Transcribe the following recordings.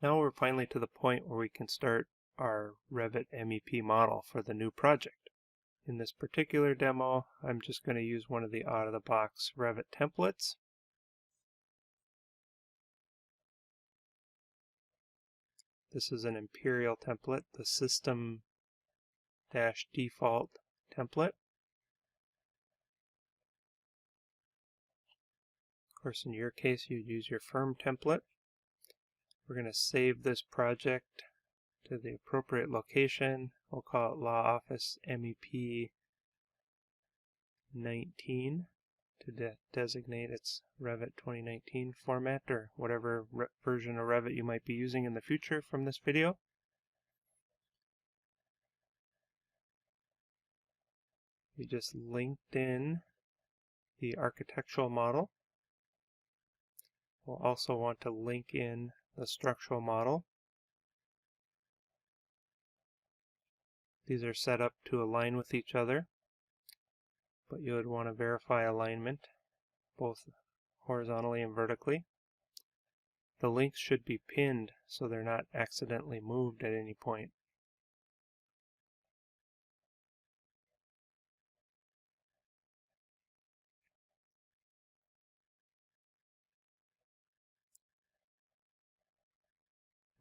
Now we're finally to the point where we can start our Revit MEP model for the new project. In this particular demo, I'm just going to use one of the out-of-the-box Revit templates. This is an Imperial template, the system-default template. Of course, in your case, you'd use your firm template. We're going to save this project to the appropriate location. We'll call it Law Office MEP 19 to designate its Revit 2019 format, or whatever version of Revit you might be using in the future from this video. We just linked in the architectural model. We'll also want to link in the structural model. These are set up to align with each other, but you would want to verify alignment both horizontally and vertically. The links should be pinned so they're not accidentally moved at any point.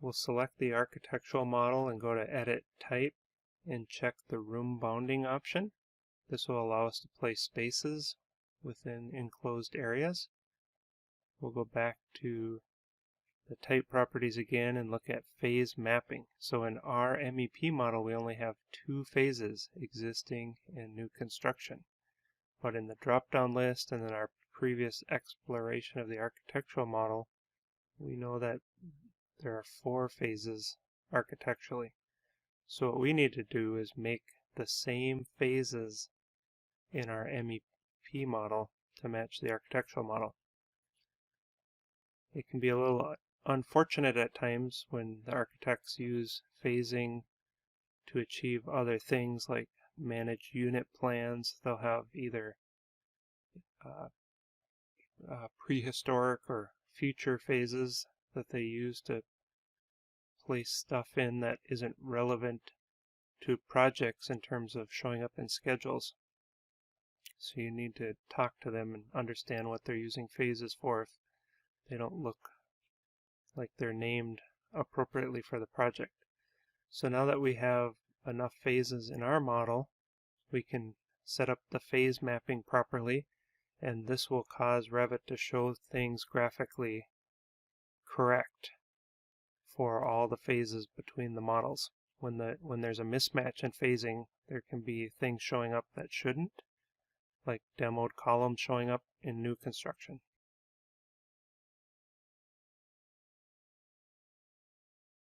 We'll select the architectural model and go to Edit Type and check the Room Bounding option. This will allow us to place spaces within enclosed areas. We'll go back to the type properties again and look at phase mapping. So in our MEP model, we only have two phases, existing and new construction. But in the drop-down list and in our previous exploration of the architectural model, we know that there are 4 phases architecturally. So what we need to do is make the same phases in our MEP model to match the architectural model. It can be a little unfortunate at times when the architects use phasing to achieve other things like manage unit plans. They'll have either prehistoric or future phases that they use to place stuff in that isn't relevant to projects in terms of showing up in schedules. So you need to talk to them and understand what they're using phases for if they don't look like they're named appropriately for the project. So now that we have enough phases in our model, we can set up the phase mapping properly, and this will cause Revit to show things graphically correct for all the phases between the models. When there's a mismatch in phasing, there can be things showing up that shouldn't, like demoed columns showing up in new construction.